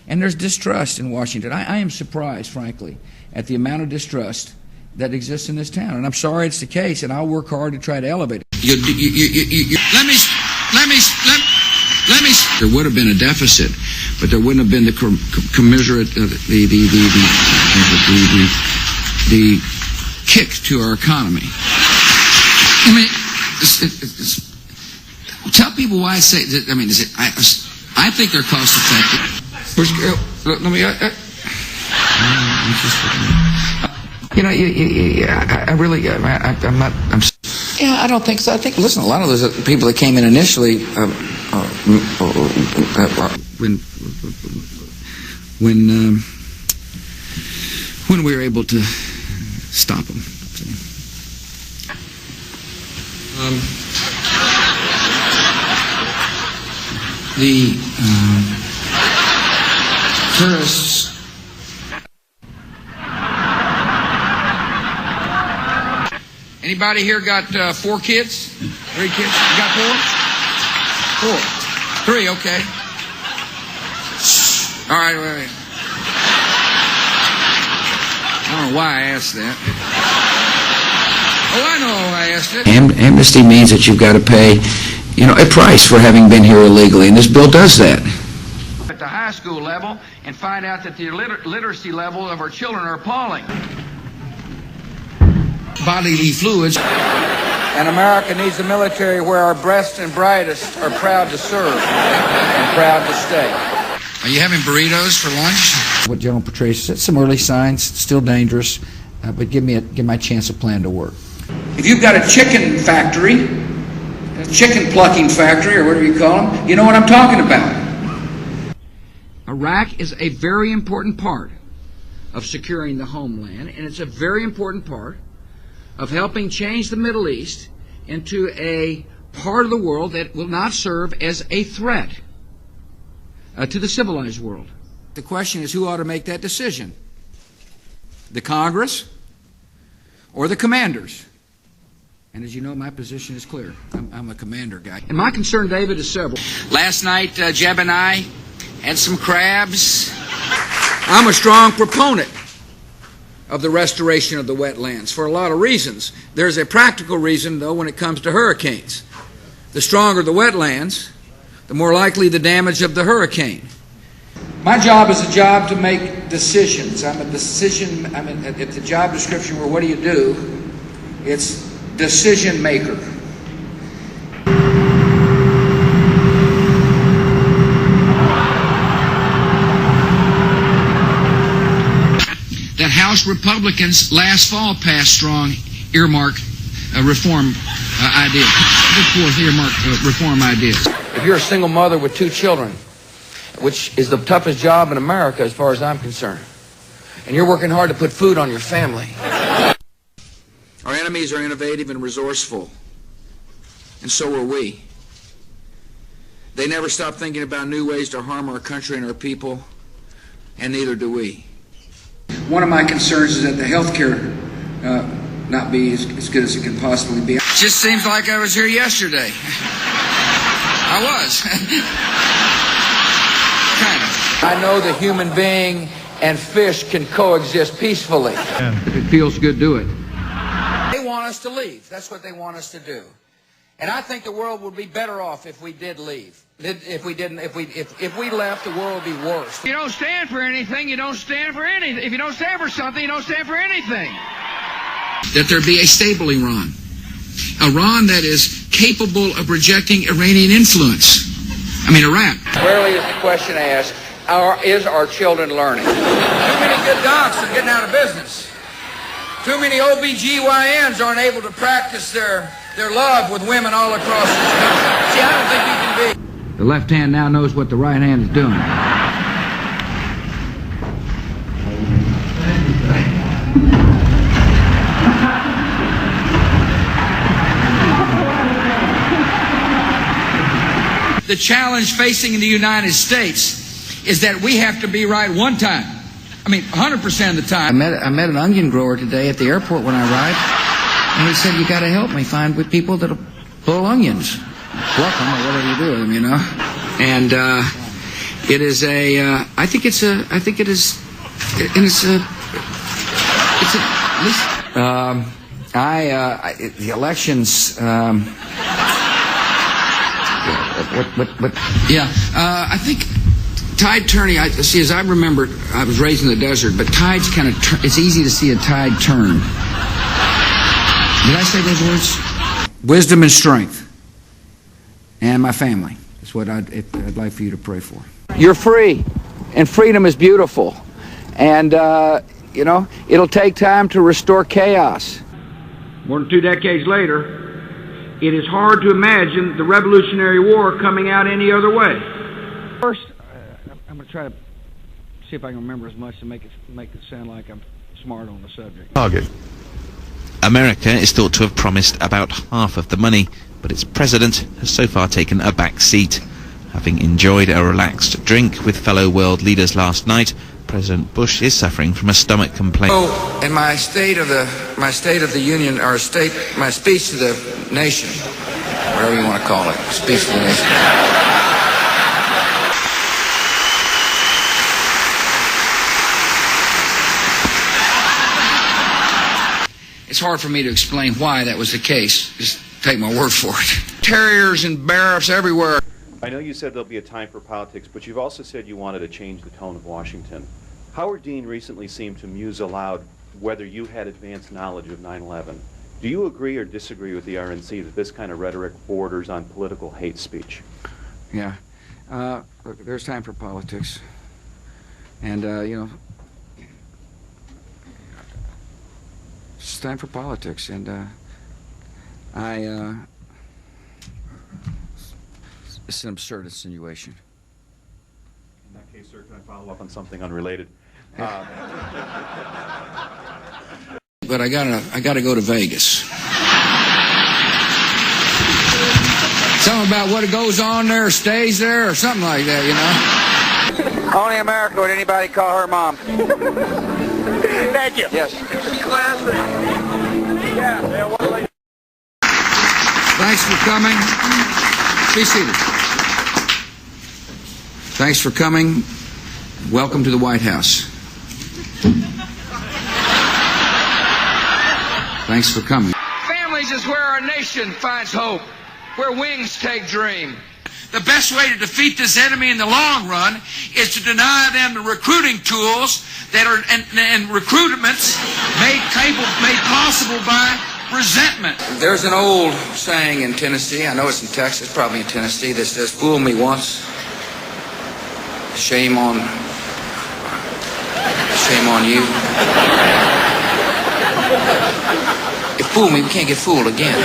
And there's distrust in Washington. I am surprised, frankly, at the amount of distrust that exists in this town. And I'm sorry it's the case, and I'll work hard to try to elevate it. There would have been a deficit, but there wouldn't have been the commensurate, the kick to our economy. I mean, tell people why I say that. I mean, I think they're cost effective. Let me. I'm not. Yeah, I don't think so. I think, listen, a lot of those people that came in initially, when we were able to stop them. The tourists. Anybody here got 4 kids? 3 kids? You got 4? 4. 3, okay. All right, wait. I don't know why I asked that. Oh, I know why I asked it. Amnesty means that you've got to pay, a price for having been here illegally, and this bill does that. At the high school level, and find out that the literacy level of our children are appalling. Bodily fluids. And America needs a military where our best and brightest are proud to serve and proud to stay. Are you having burritos for lunch? What General Petraeus said, some early signs, still dangerous, but give my chance a plan to work. If you've got a chicken factory, a chicken plucking factory, or whatever you call them, you know what I'm talking about. Iraq is a very important part of securing the homeland, and it's a very important part of helping change the Middle East into a part of the world that will not serve as a threat to the civilized world. The question is, who ought to make that decision? The Congress or the commanders? And as you know, my position is clear. I'm a commander guy. And my concern, David, is several. Last night, Jeb and I had some crabs. I'm a strong proponent of the restoration of the wetlands for a lot of reasons. There's a practical reason, though, when it comes to hurricanes. The stronger the wetlands, the more likely the damage of the hurricane. My job is a job to make decisions. If the job description were what do you do, it's decision maker. That House Republicans last fall passed strong earmark reform ideas. Reform ideas. If you're a single mother with 2 children, which is the toughest job in America as far as I'm concerned, and you're working hard to put food on your family. Our enemies are innovative and resourceful, and so are we. They never stop thinking about new ways to harm our country and our people, and neither do we. One of my concerns is that the health care not be as good as it can possibly be. It just seems like I was here yesterday. I was. Kind of. I know the human being and fish can coexist peacefully. If it feels good, do it. They want us to leave. That's what they want us to do. And I think the world would be better off if we did leave. If we left, the world would be worse. If you don't stand for anything, you don't stand for anything. If you don't stand for something, you don't stand for anything. That there be a stable Iran. Iran that is capable of rejecting Iranian influence. Iraq. Rarely is the question asked, is our children learning? Too many good docs are getting out of business. Too many OBGYNs aren't able to practice their love with women all across this country. See, I don't think you can be. The left hand now knows what the right hand is doing. The challenge facing the United States is that we have to be right one time. 100% of the time. I met an onion grower today at the airport when I arrived, and he said, you got to help me find people that'll pull onions. Pluck them or whatever you do with them, And It is a. I think it's a. I think it is. And it's a. It's a. The elections. Yeah. I think tide turning. See, as I remember, I was raised in the desert, but tides kind of. It's easy to see a tide turn. Did I say those words? Wisdom and strength, and my family is what I'd like for you to pray for. You're free, and freedom is beautiful, and you know, it'll take time to restore chaos. More than 2 decades later, it is hard to imagine the Revolutionary War coming out any other way. First, I'm going to try to see if I can remember as much to make it sound like I'm smart on the subject. Target. America is thought to have promised about half of the money, but its president has so far taken a back seat. Having enjoyed a relaxed drink with fellow world leaders last night, President Bush is suffering from a stomach complaint. Oh, in my State of the Union, or my speech to the nation, whatever you want to call it, speech to the nation. It's hard for me to explain why that was the case. Just take my word for it. Terriers and barracks everywhere. I know you said there'll be a time for politics, but you've also said you wanted to change the tone of Washington. Howard Dean recently seemed to muse aloud whether you had advanced knowledge of 9/11. Do you agree or disagree with the RNC that this kind of rhetoric borders on political hate speech? Yeah. Look, there's time for politics. And, you know, it's time for politics. And it's an absurd insinuation. In that case, sir, can I follow up on something unrelated? But I gotta go to Vegas. Something about what goes on there stays there, or something like that, you know. Only America would anybody call her mom. Thank you. Yes. Classic. Yeah. Thanks for coming. Be seated. Thanks for coming. Welcome to the White House. Thanks for coming. Families is where our nation finds hope, where wings take dream. The best way to defeat this enemy in the long run is to deny them the recruiting tools that are and recruitments made possible by resentment. There's an old saying in Tennessee, I know it's in Texas, probably in Tennessee, that says, "Fool me once, shame on you." If fool me, we can't get fooled again.